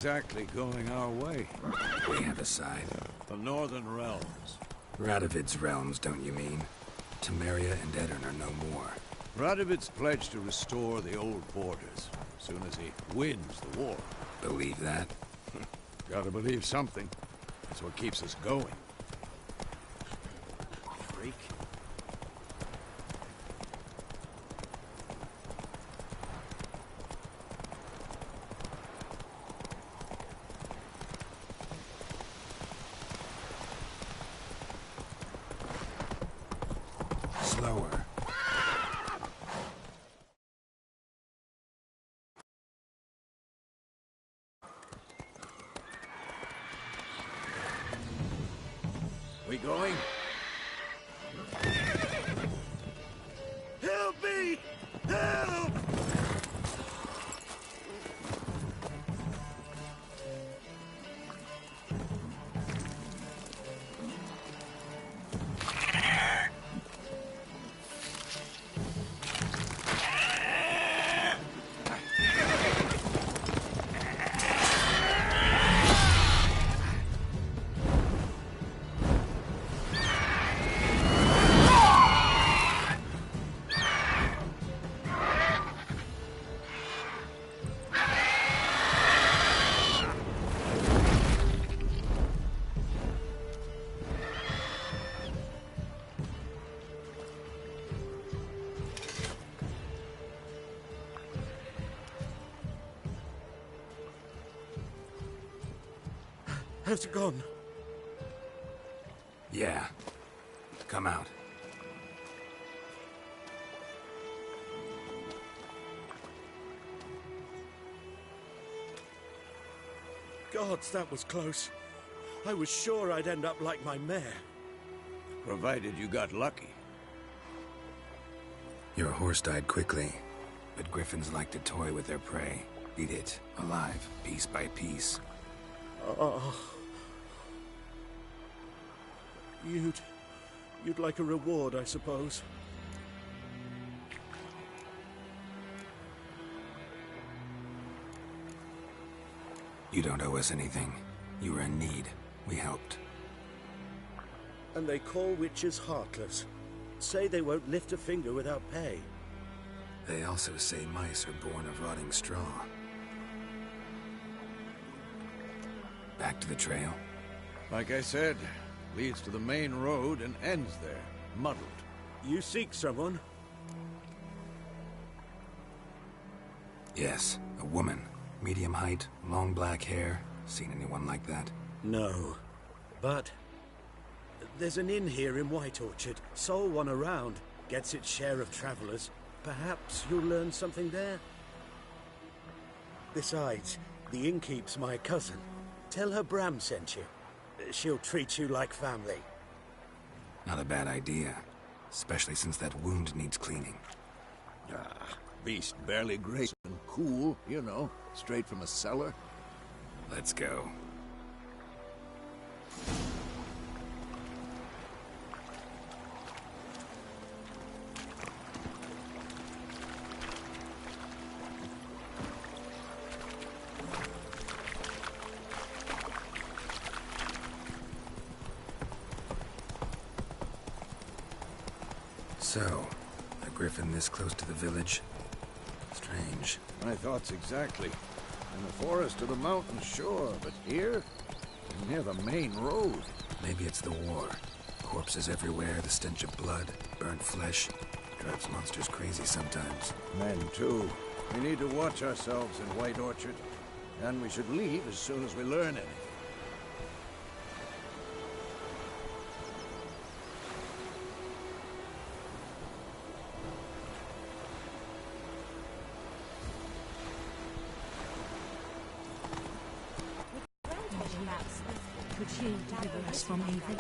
Exactly going our way. We have a side. The Northern Realms. Radovid's realms, don't you mean? Temeria and Edirn are no more. Radovid's pledged to restore the old borders as soon as he wins the war. Believe that? Gotta believe something. That's what keeps us going. Freak. Slower. We going? Help me! Help! How's it gone? Yeah. Come out. Gods, that was close. I was sure I'd end up like my mare. Provided you got lucky. Your horse died quickly, but griffins like to toy with their prey. Eat it, alive, piece by piece. Oh. You'd like a reward, I suppose. You don't owe us anything. You were in need. We helped. And they call witches heartless. Say they won't lift a finger without pay. They also say mice are born of rotting straw. Back to the trail? Like I said, leads to the main road and ends there, muddled. You seek someone? Yes, a woman. Medium height, long black hair. Seen anyone like that? No. But there's an inn here in White Orchard. Sole one around. Gets its share of travelers. Perhaps you'll learn something there? Besides, the innkeep's my cousin. Tell her Bram sent you. She'll treat you like family. Not a bad idea. Especially since that wound needs cleaning. Beast barely grazed and cool, you know, straight from a cellar. Let's go. So, a griffin this close to the village? Strange. My thoughts exactly. In the forest or the mountain, sure, but here? Near the main road. Maybe it's the war. Corpses everywhere, the stench of blood, burnt flesh. Drives monsters crazy sometimes. Men, too. We need to watch ourselves in White Orchard. And we should leave as soon as we learn anything. Could you deliver us from evil?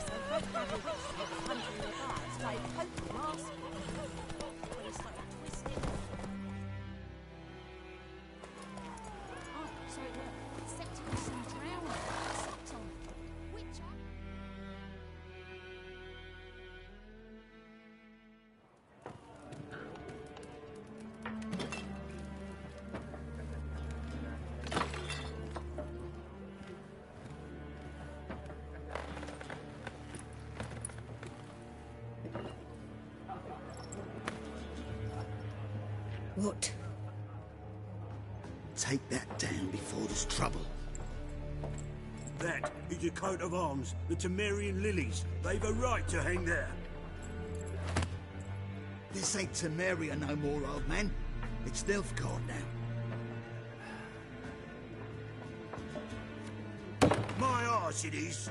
What? Take that down before there's trouble. That is a coat of arms, the Temerian lilies. They've a right to hang there. This ain't Temeria no more, old man. It's Nilfgaard now. My arse it is.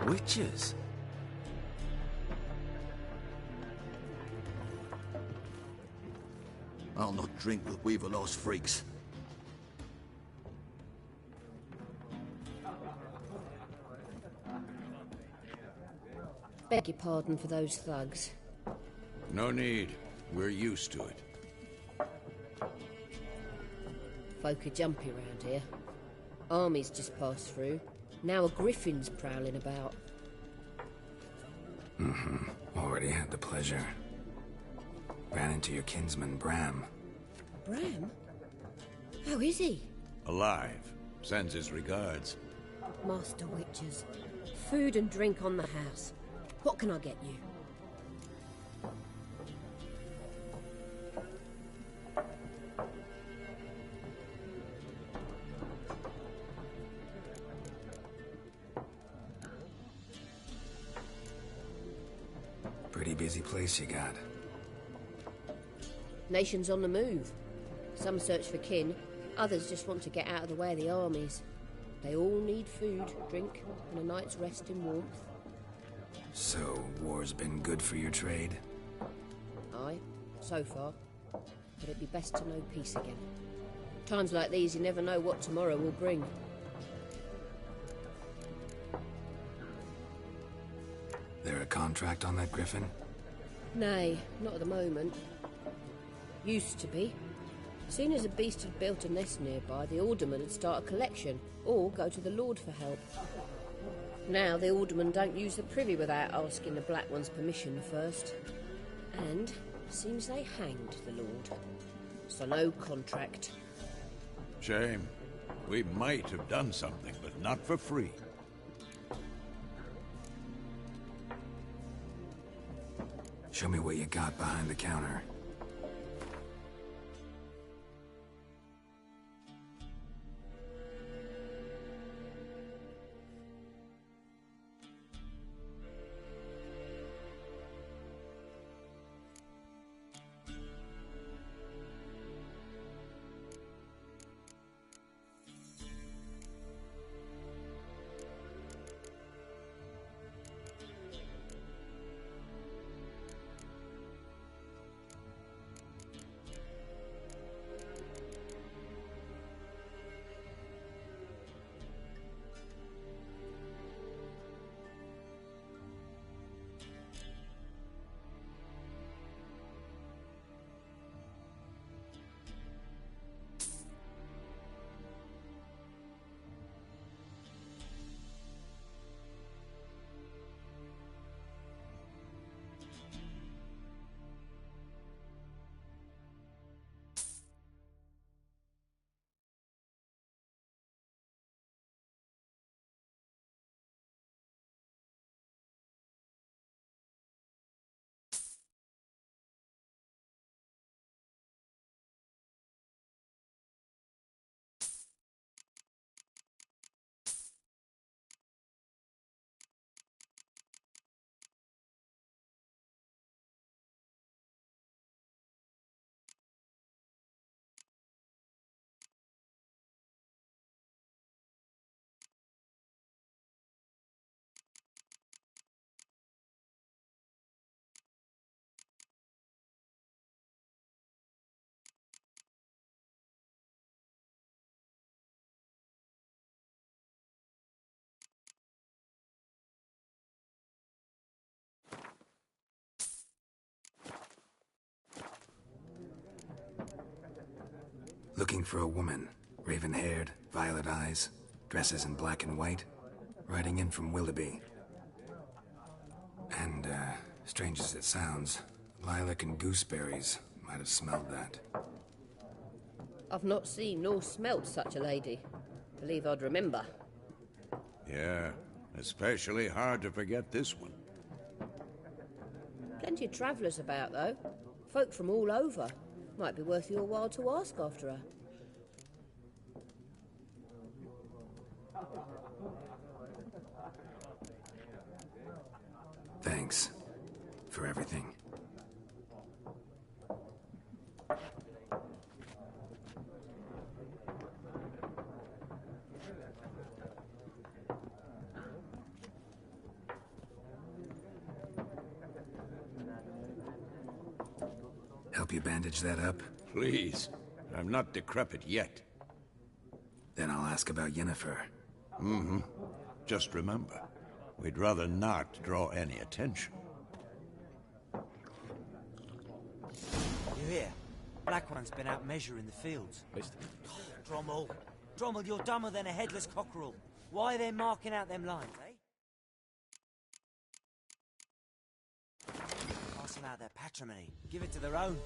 Witches? I'll not drink with Weaverlaw's freaks. Beg your pardon for those thugs. No need. We're used to it. Folk are jumpy around here. Armies just passed through. Now a griffin's prowling about. Already had the pleasure. Ran into your kinsman, Bram. Bram? How is he? Alive. Sends his regards. Master Witches. Food and drink on the house. What can I get you? Pretty busy place you got. Nations on the move. Some search for kin, others just want to get out of the way of the armies. They all need food, drink, and a night's rest in warmth. So, war's been good for your trade? Aye, so far. But it'd be best to know peace again. Times like these, you never know what tomorrow will bring. There a contract on that griffin? Nay, not at the moment. Used to be. Soon as a beast had built a nest nearby, the alderman would start a collection, or go to the Lord for help. Now the aldermen don't use the privy without asking the Black One's permission first. And seems they hanged the Lord. So no contract. Shame. We might have done something, but not for free. Show me what you got behind the counter. Looking for a woman. Raven-haired, violet eyes, dresses in black and white. Riding in from Willoughby. Strange as it sounds, lilac and gooseberries might have smelled that. I've not seen nor smelt such a lady. Believe I'd remember. Yeah, especially hard to forget this one. Plenty of travellers about, though. Folk from all over. Might be worth your while to ask after her. Thanks for everything. Help you bandage that up? Please. I'm not decrepit yet. Then I'll ask about Yennefer. Mm-hmm. Just remember, we'd rather not draw any attention. You hear? Black One's been out measuring the fields. Drommel. Drommel, you're dumber than a headless cockerel. Why are they marking out them lines, eh? Passing out their patrimony. Give it to their own.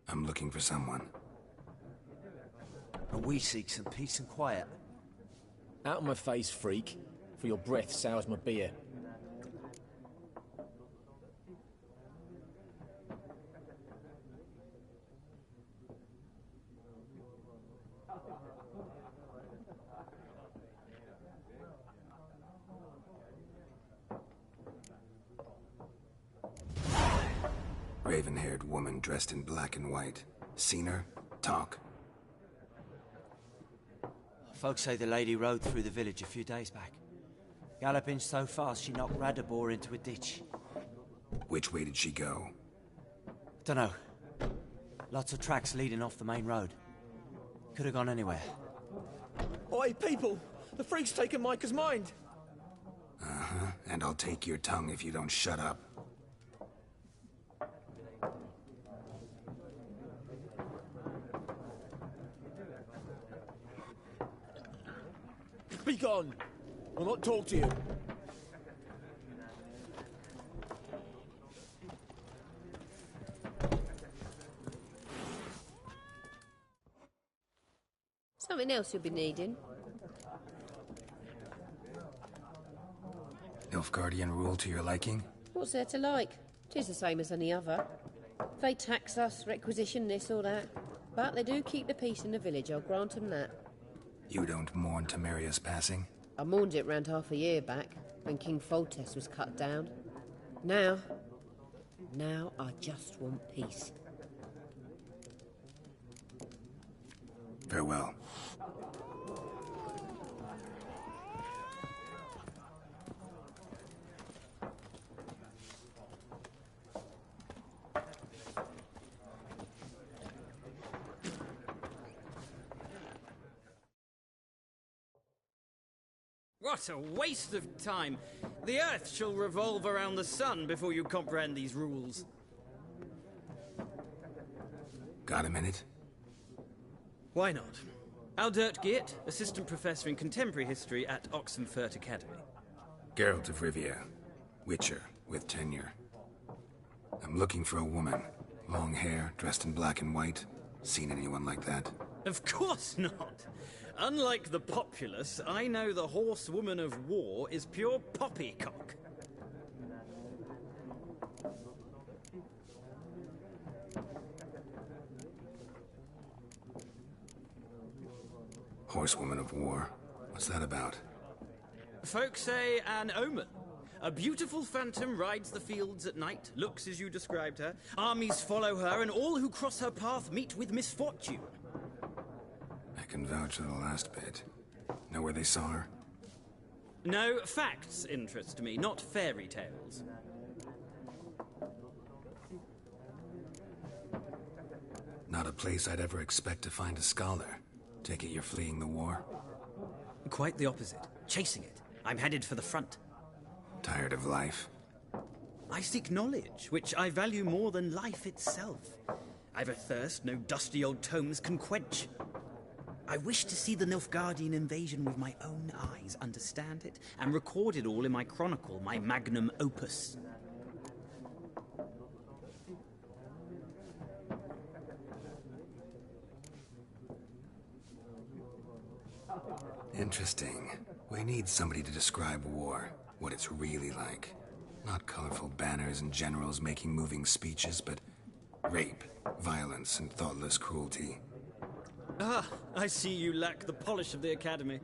I'm looking for someone. And we seek some peace and quiet. Out of my face, freak. For your breath sours my beer. Raven-haired woman dressed in black and white. Seen her? Talk. Folks say the lady rode through the village a few days back. Galloping so fast she knocked Radabor into a ditch. Which way did she go? Dunno. Lots of tracks leading off the main road. Could have gone anywhere. Oi, people! The freak's taken Micah's mind! Uh-huh, and I'll take your tongue if you don't shut up. Be gone! I'll not talk to you. Something else you'll be needing. Nilfgaardian rule to your liking? What's there to like? 'Tis the same as any other. They tax us, requisition this or that. But they do keep the peace in the village, I'll grant 'em that. You don't mourn Temeria's passing? I mourned it round half a year back, when King Foltest was cut down. Now I just want peace. Farewell. What a waste of time! The Earth shall revolve around the sun before you comprehend these rules. Got a minute? Why not? Aldert Geert, Assistant Professor in Contemporary History at Oxenfurt Academy. Geralt of Rivia, Witcher, with tenure. I'm looking for a woman. Long hair, dressed in black and white. Seen anyone like that? Of course not! Unlike the populace, I know the horsewoman of war is pure poppycock. Horsewoman of war? What's that about? Folk say an omen. A beautiful phantom rides the fields at night, looks as you described her. Armies follow her, and all who cross her path meet with misfortune. I can vouch for the last bit. Know where they saw her? No, facts interest me, not fairy tales. Not a place I'd ever expect to find a scholar. Take it you're fleeing the war? Quite the opposite. Chasing it. I'm headed for the front. Tired of life? I seek knowledge, which I value more than life itself. I've a thirst no dusty old tomes can quench. I wish to see the Nilfgaardian invasion with my own eyes, understand it, and record it all in my chronicle, my magnum opus. Interesting. We need somebody to describe war, what it's really like. Not colorful banners and generals making moving speeches, but rape, violence, and thoughtless cruelty. Ah, I see you lack the polish of the Academy.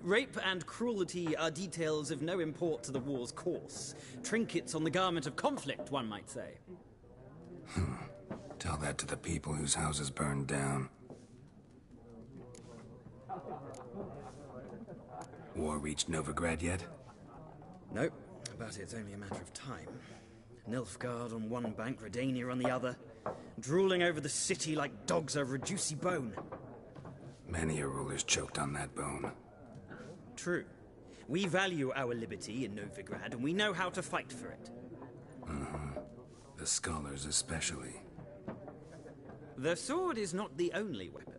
Rape and cruelty are details of no import to the war's course. Trinkets on the garment of conflict, one might say. Tell that to the people whose houses burned down. War reached Novigrad yet? Nope, but it's only a matter of time. Nilfgaard on one bank, Redania on the other, drooling over the city like dogs over a juicy bone. Many a ruler's choked on that bone. True. We value our liberty in Novigrad, and we know how to fight for it. The scholars especially. The sword is not the only weapon.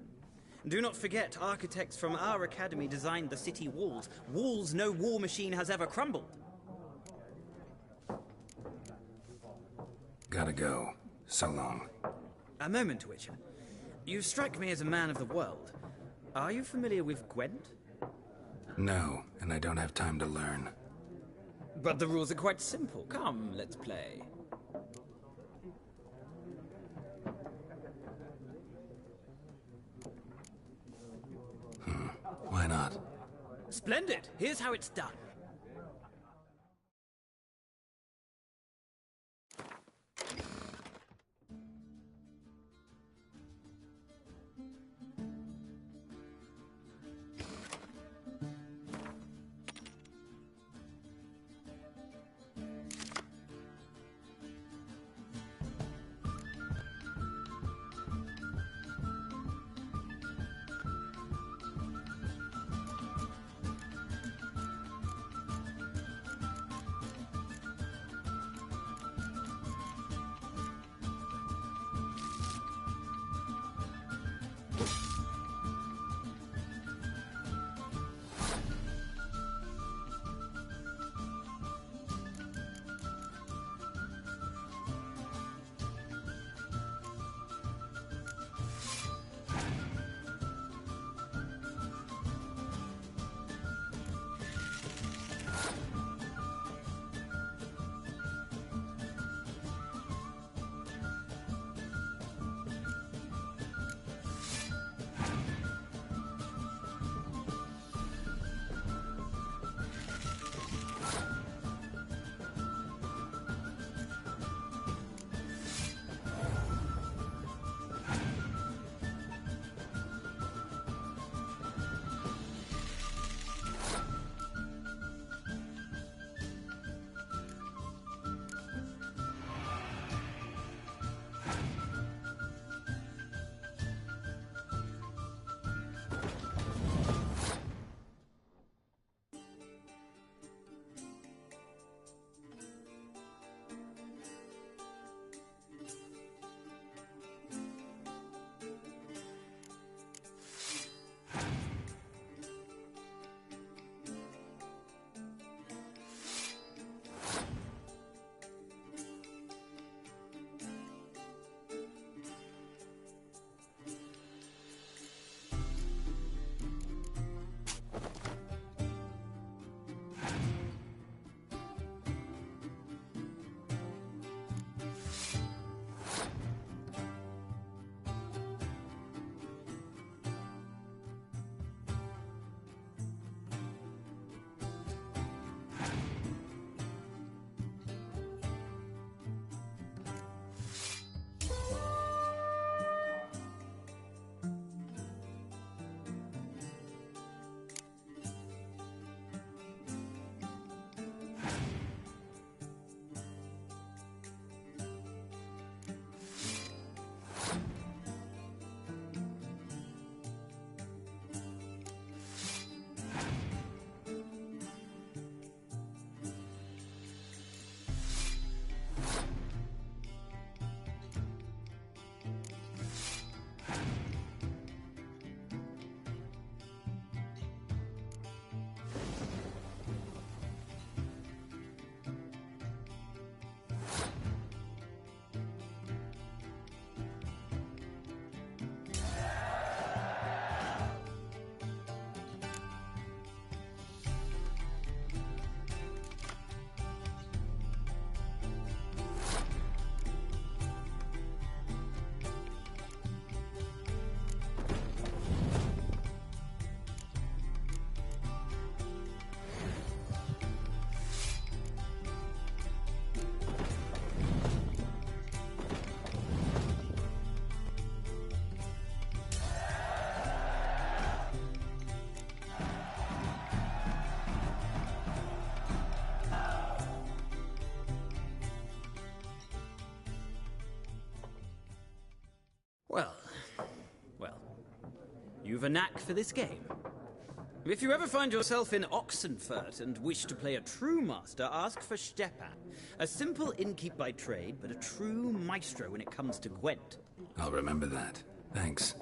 Do not forget, architects from our academy designed the city walls. Walls no war machine has ever crumbled. Gotta go. So long. A moment, Witcher. You strike me as a man of the world. Are you familiar with Gwent? No, and I don't have time to learn. But the rules are quite simple. Come, let's play. Why not? Splendid! Here's how it's done. You've a knack for this game. If you ever find yourself in Oxenfurt and wish to play a true master, ask for Stepan. A simple innkeep by trade, but a true maestro when it comes to Gwent. I'll remember that. Thanks.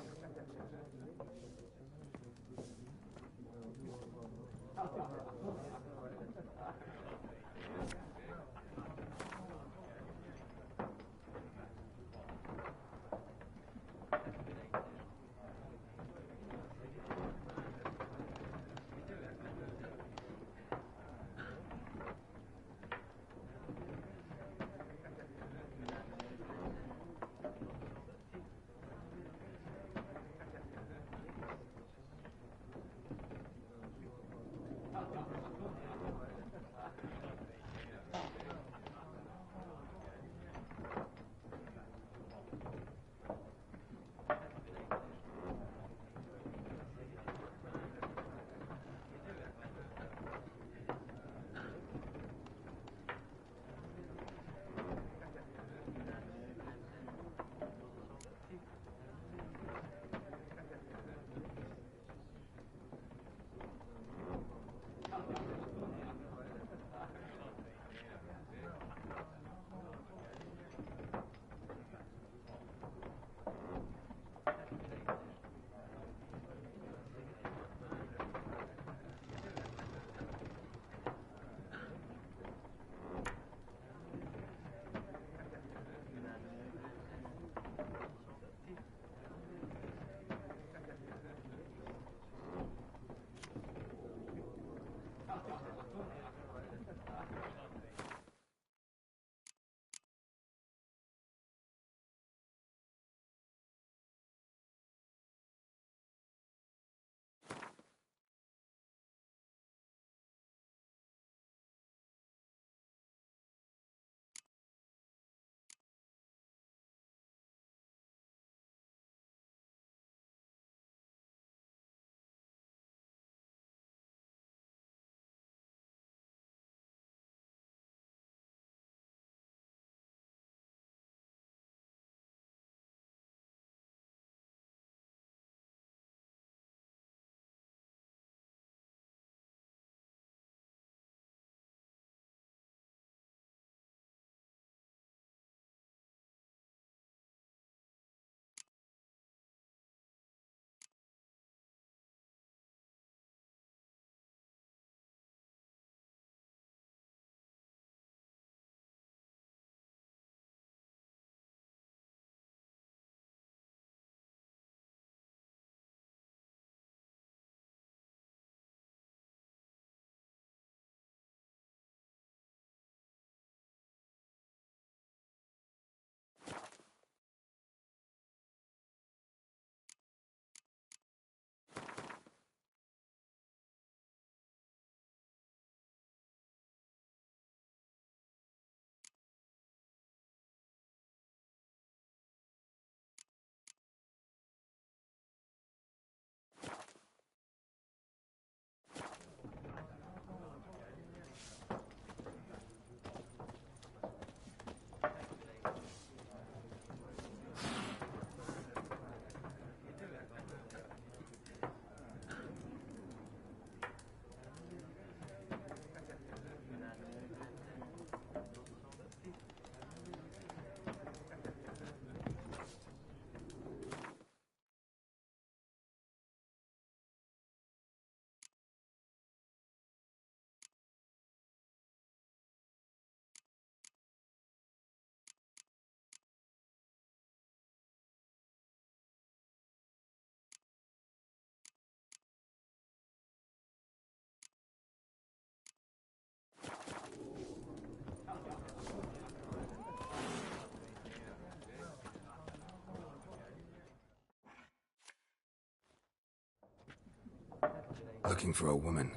Looking for a woman.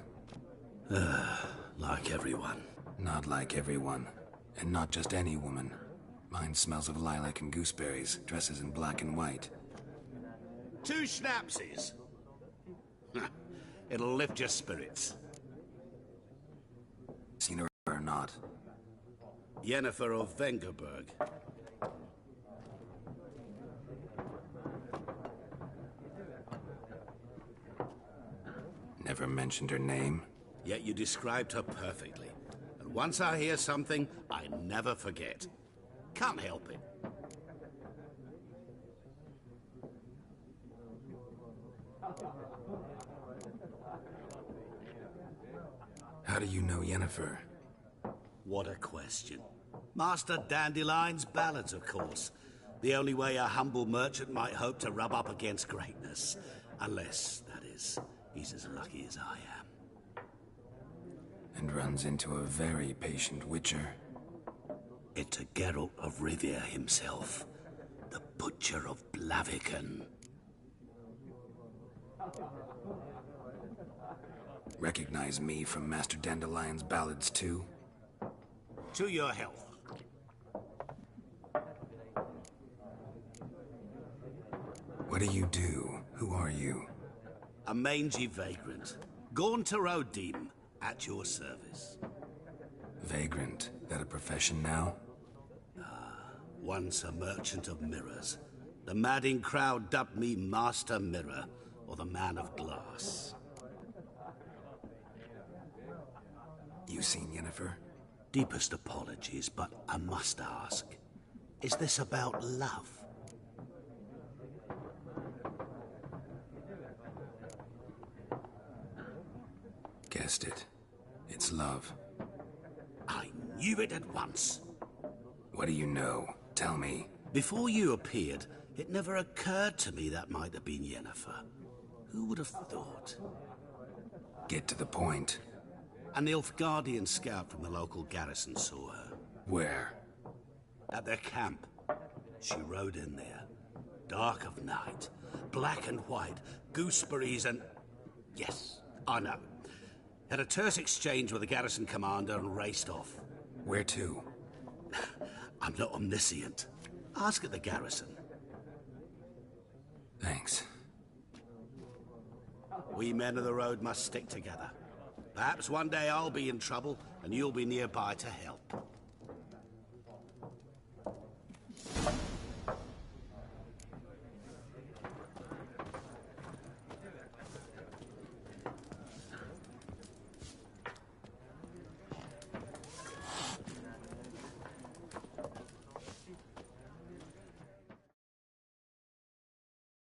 Like everyone. Not like everyone. And not just any woman. Mine smells of lilac and gooseberries, dresses in black and white. 2 schnapsies. It'll lift your spirits. Seen her or not? Yennefer of Vengerberg. never mentioned her name. Yet you described her perfectly. And once I hear something, I never forget. Can't help it. How do you know Yennefer? What a question. Master Dandelion's ballads, of course. The only way a humble merchant might hope to rub up against greatness. Unless, that is, he's as lucky as I am. And runs into a very patient witcher. It's a Geralt of Rivia himself. The Butcher of Blaviken. Recognize me from Master Dandelion's ballads too? To your health. What do you do? Who are you? A mangy vagrant. Gone to Rodim, at your service. Vagrant? That a profession now? Once a merchant of mirrors. The madding crowd dubbed me Master Mirror, or the Man of Glass. You seen Yennefer? Deepest apologies, but I must ask. Is this about love? Guessed it. It's love. I knew it at once. What do you know? Tell me. Before you appeared, it never occurred to me that might have been Yennefer. Who would have thought? Get to the point. An Nilfgaardian scout from the local garrison saw her. Where? At their camp. She rode in there. Dark of night. Black and white. Gooseberries and... Yes, I know. Had a terse exchange with the garrison commander and raced off. Where to? I'm not omniscient. Ask at the garrison. Thanks. We men of the road must stick together. Perhaps one day I'll be in trouble and you'll be nearby to help.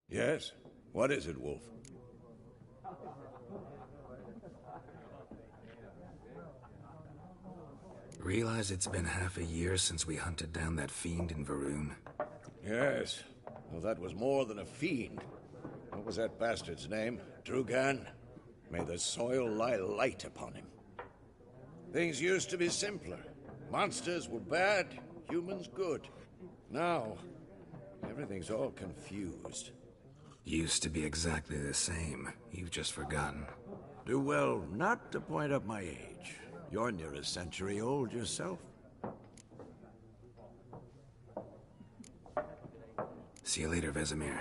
Yes? What is it, Wolf? Realize it's been half a year since we hunted down that fiend in Varun? Yes. Well, that was more than a fiend. What was that bastard's name? Drugan? May the soil lie light upon him. Things used to be simpler. Monsters were bad, humans good. Now, everything's all confused. Used to be exactly the same. You've just forgotten. Do well not to point up my age. You're near a century old yourself. See you later, Vesemir.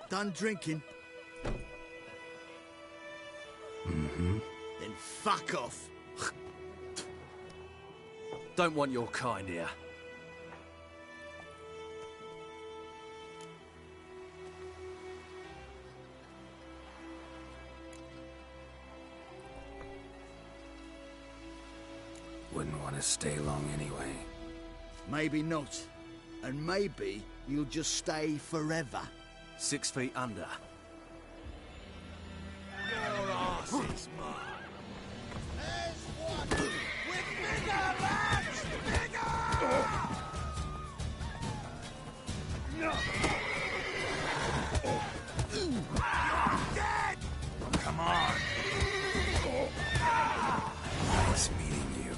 Done drinking? Mm-hmm. Then fuck off. Don't want your kind here. Wouldn't want to stay long anyway. Maybe not. And maybe you'll just stay forever. 6 feet under. Your arse is mine. There's one with bigger lads! Bigger! No! You're dead! Come on! Nice meeting you.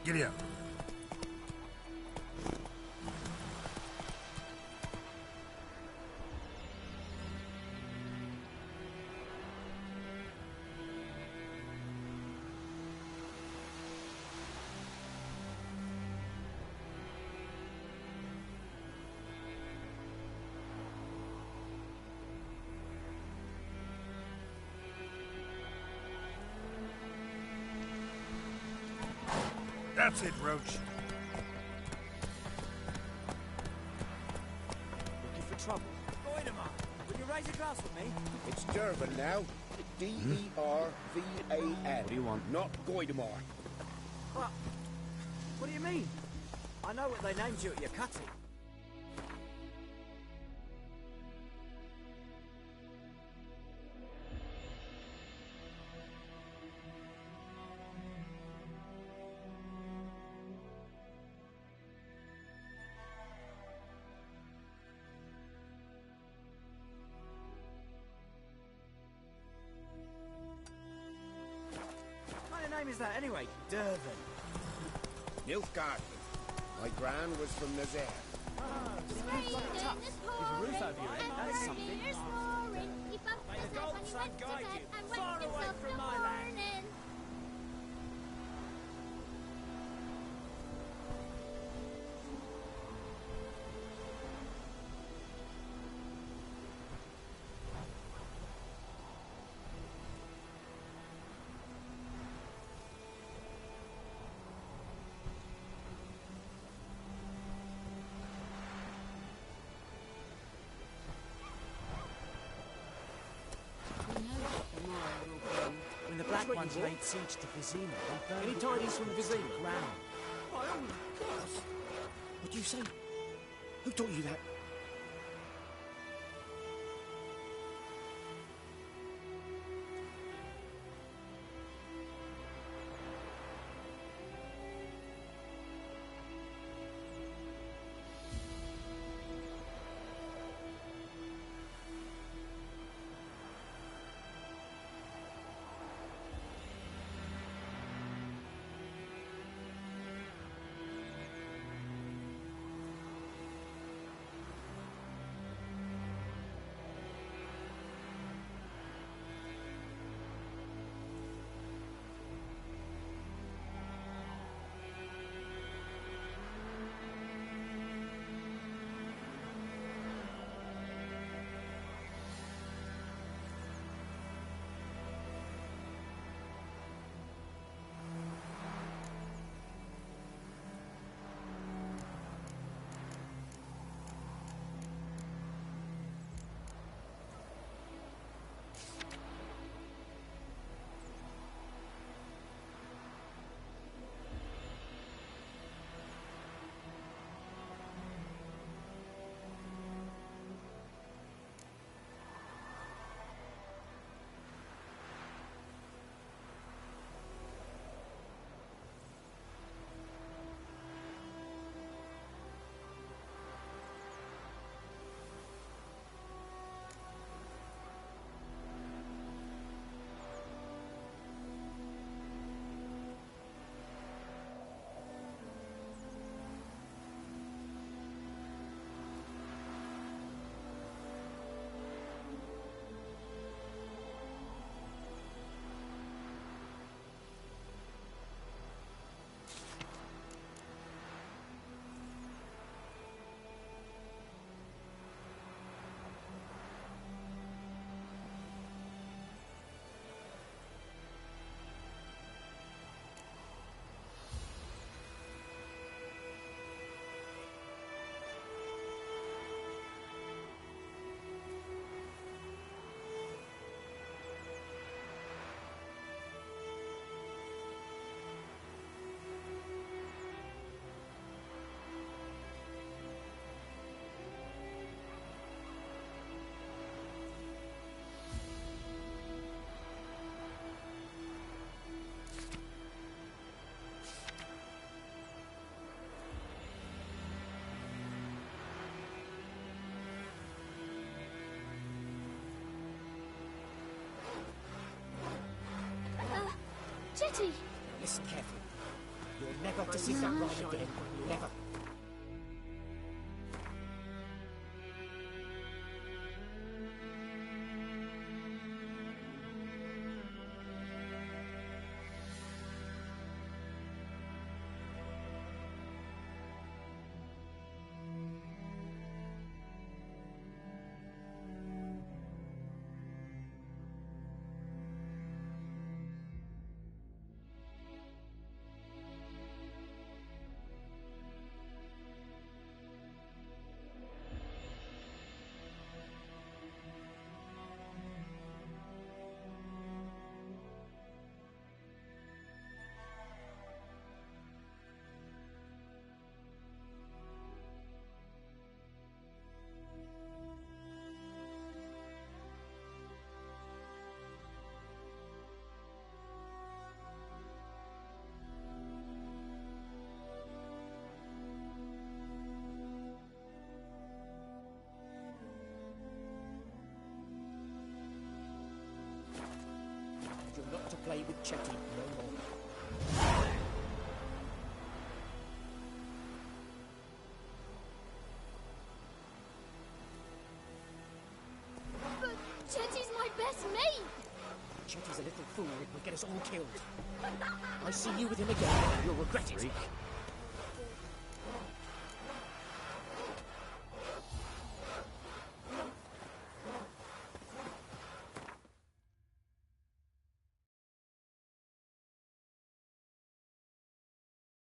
Giddy up. That's it, Roach. Looking for trouble? Goidemar, will you raise a glass with me? It's Durban now. D-E-R-V-A-N. What do you want? Not Goidemar. What do you mean? I know what they named you at your cutting. What kind of name is that anyway? Durban. Nilfgaard. My gran was from Nazaire. Give a roof over your head, that's something. May the golden sun guide you, far away from my land. When the Black Ones laid siege to Vizima, they burned Any tidings from Vizima? ground. My own gosh! What do you say? Who taught you that? Jetty! Listen carefully. You're never to see that ride again. Never. Chetty no more. But Chetty's my best mate! Chetty's a little fool. It will get us all killed. I see you with him again. You'll regret it. Freak.